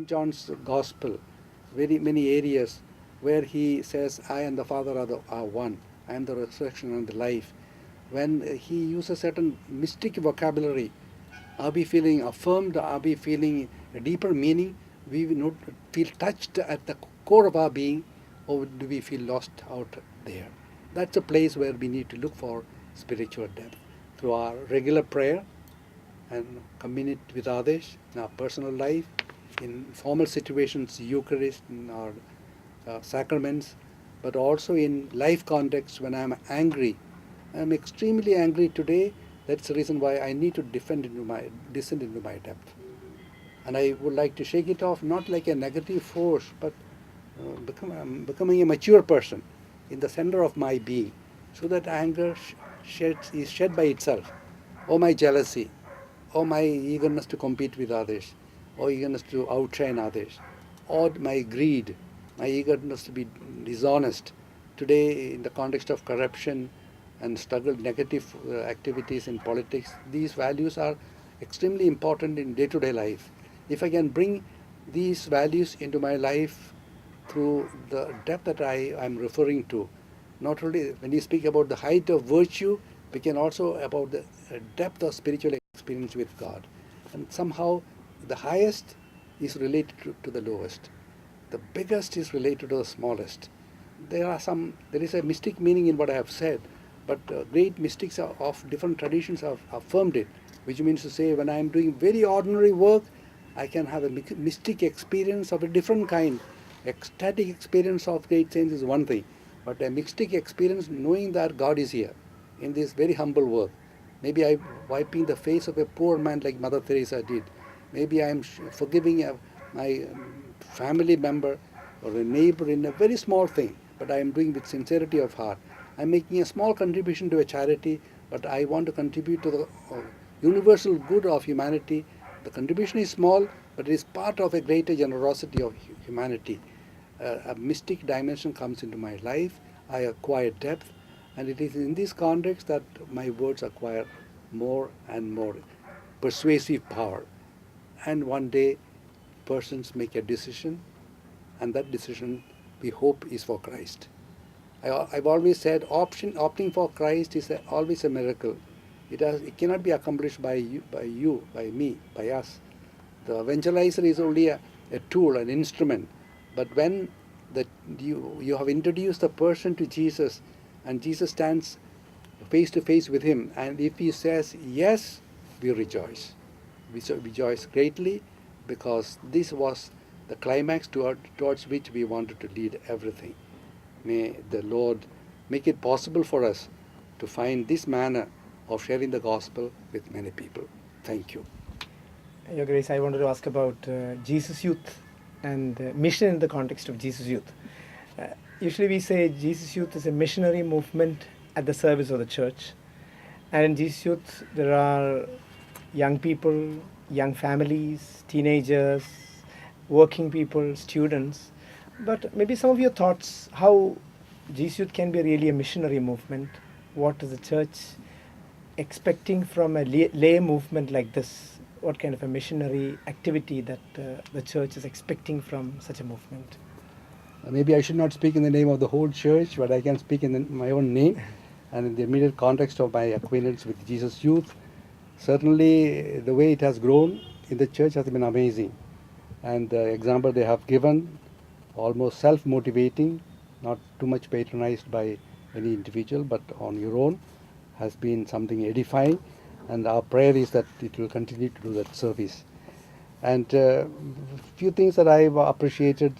St. John's Gospel, very many areas where he says, I and the Father are one. I am the resurrection and the life. When he uses certain mystic vocabulary, are we feeling affirmed? Are we feeling a deeper meaning? We will not feel touched at the core of our being, or do we feel lost out there? That's a place where we need to look for spiritual depth through our regular prayer and commune it with others in our personal life, in formal situations, Eucharist, in our sacraments, but also in life contexts when I'm angry. I'm extremely angry today. That's the reason why I need to descend into my depth. And I would like to shake it off, not like a negative force, but becoming a mature person in the center of my being, so that anger is shed by itself, or my jealousy, or my eagerness to compete with others, or eagerness to outshine others, or my greed, my eagerness to be dishonest. Today, in the context of corruption and struggle, negative activities in politics, these values are extremely important in day-to-day life. If I can bring these values into my life through the depth that I am referring to, not only when you speak about the height of virtue, we can also about the depth of spiritual experience with God. And somehow the highest is related to the lowest. The biggest is related to the smallest. There is a mystic meaning in what I have said, but great mystics of different traditions have affirmed it, which means to say when I am doing very ordinary work, I can have a mystic experience of a different kind. Ecstatic experience of great saints is one thing, but a mystic experience knowing that God is here in this very humble work. Maybe I'm wiping the face of a poor man like Mother Teresa did. Maybe I'm forgiving my family member or a neighbor in a very small thing, but I am doing with sincerity of heart. I'm making a small contribution to a charity, but I want to contribute to the universal good of humanity. The contribution is small, but it is part of a greater generosity of humanity. A mystic dimension comes into my life. I acquire depth, and it is in this context that my words acquire more and more persuasive power. And one day, persons make a decision, and that decision, we hope, is for Christ. I've always said opting for Christ is always a miracle. It cannot be accomplished by you, by me, by us. The evangelizer is only a tool, an instrument. But when you have introduced the person to Jesus, and Jesus stands face to face with him, and if he says yes, we rejoice. We rejoice greatly, because this was the climax towards which we wanted to lead everything. May the Lord make it possible for us to find this manner of sharing the gospel with many people. Thank you. Your Grace, I wanted to ask about Jesus Youth and mission in the context of Jesus Youth. Usually we say Jesus Youth is a missionary movement at the service of the church. And in Jesus Youth, there are young people, young families, teenagers, working people, students. But maybe some of your thoughts, how Jesus Youth can be really a missionary movement. What is the church expecting from a lay movement like this? What kind of a missionary activity that the church is expecting from such a movement? Maybe I should not speak in the name of the whole church, but I can speak in my own name and in the immediate context of my acquaintance with Jesus Youth. Certainly, the way it has grown in the church has been amazing. And the example they have given, almost self-motivating, not too much patronized by any individual, but on your own, has been something edifying. And our prayer is that it will continue to do that service. And a few things that I've appreciated,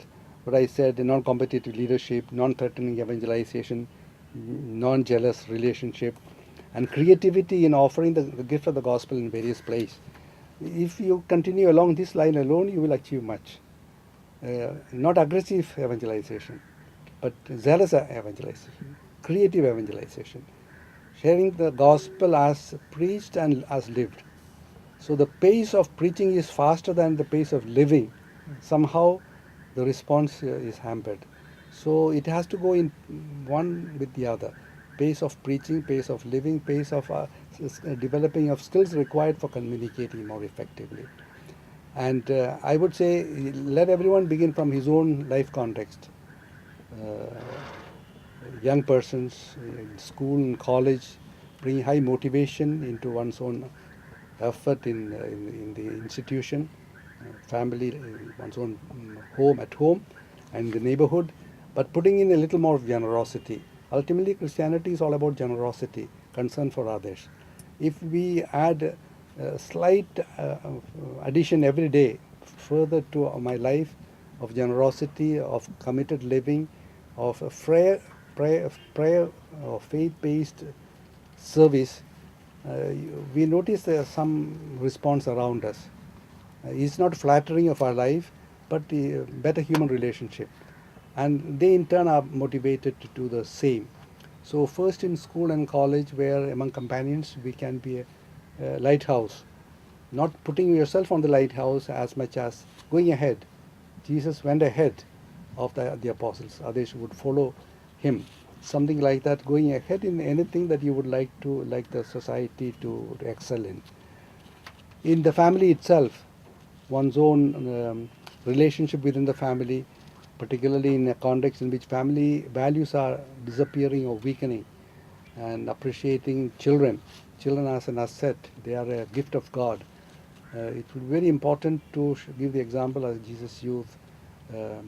what I said, the non-competitive leadership, non-threatening evangelization, non-jealous relationship, and creativity in offering the gift of the gospel in various places. If you continue along this line alone, you will achieve much. Not aggressive evangelization, but zealous evangelization, creative evangelization, sharing the gospel as preached and as lived. So the pace of preaching is faster than the pace of living. Somehow the response is hampered. So it has to go in one with the other. Pace of preaching, pace of living, pace of developing of skills required for communicating more effectively. And I would say let everyone begin from his own life context. Young persons in school and college bring high motivation into one's own effort in the institution, family, one's own home at home and the neighborhood, but putting in a little more generosity. Ultimately, Christianity is all about generosity, concern for others. If we add a slight addition every day further to my life of generosity, of committed living, of a prayer or faith-based service, we notice some response around us. It's not flattering of our life, but better human relationship. And they in turn are motivated to do the same. So first in school and college, where among companions we can be a lighthouse, not putting yourself on the lighthouse as much as going ahead. Jesus went ahead of the apostles. Others would follow him. Something like that, going ahead in anything that you would like the society to excel in. In the family itself, one's own relationship within the family, particularly in a context in which family values are disappearing or weakening, and appreciating children. Children as an asset, they are a gift of God. It would be very important to give the example as Jesus Youth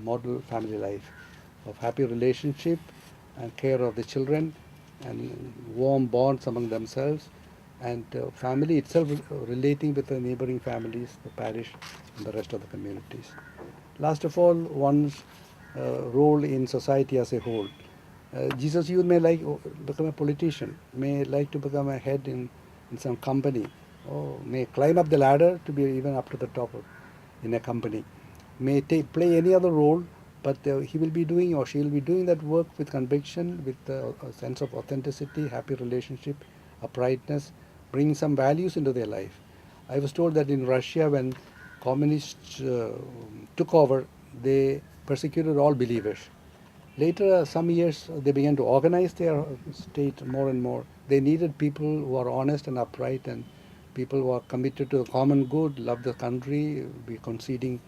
model family life of happy relationship and care of the children and warm bonds among themselves, and family itself relating with the neighboring families, the parish and the rest of the communities. Last of all, one's role in society as a whole. Jesus Youth may like become a politician, may like to become a head in some company, or may climb up the ladder to be even up to the top in a company, may play any other role, but he will be doing or she will be doing that work with conviction, with a sense of authenticity, happy relationship, uprightness, bringing some values into their life. I was told that in Russia, when communists took over, they persecuted all believers. Later, some years, they began to organize their state more and more. They needed people who are honest and upright, and people who are committed to the common good, love the country, be conceding,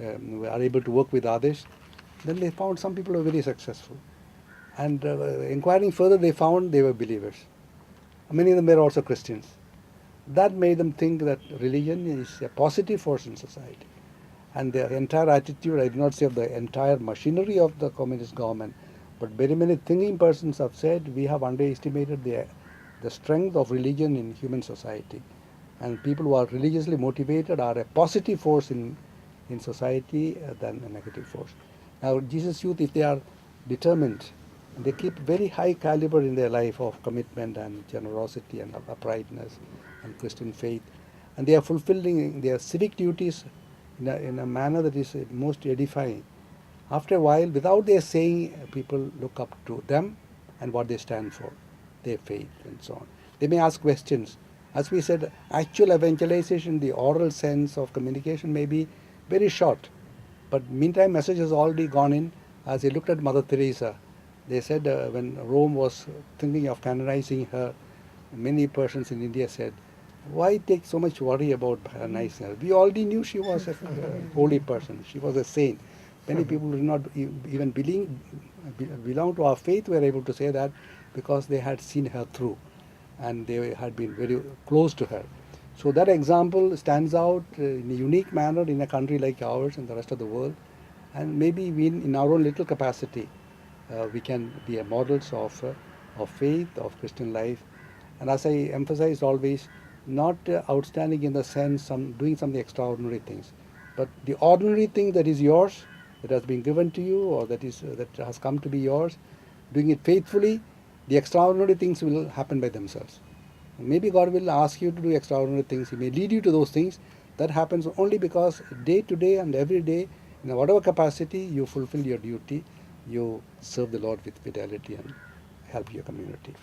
are able to work with others. Then they found some people were very successful. And inquiring further, they found they were believers. Many of them were also Christians. That made them think that religion is a positive force in society. And the entire attitude, I do not say of the entire machinery of the communist government, but very many thinking persons have said we have underestimated the strength of religion in human society. And people who are religiously motivated are a positive force in society than a negative force. Now, Jesus Youth, if they are determined, they keep very high caliber in their life of commitment and generosity and uprightness and Christian faith, and they are fulfilling their civic duties in a manner that is most edifying. After a while, without their saying, people look up to them and what they stand for, their faith and so on. They may ask questions. As we said, actual evangelization, the oral sense of communication may be very short, but meantime message has already gone in. As they looked at Mother Teresa, they said when Rome was thinking of canonizing her, many persons in India said, why take so much worry about her niceness? We already knew she was a holy person. She was a saint. Many people did not even belong to our faith were able to say that because they had seen her through and they had been very close to her. So that example stands out in a unique manner in a country like ours and the rest of the world. And maybe we, in our own little capacity, we can be a models of faith, of Christian life. And as I emphasized always, not outstanding in the sense doing something extraordinary things, but the ordinary thing that is yours, that has been given to you, or that has come to be yours, doing it faithfully, the extraordinary things will happen by themselves. Maybe God will ask you to do extraordinary things. He may lead you to those things. That happens only because day to day and every day, in whatever capacity, you fulfill your duty, you serve the Lord with fidelity and help your community.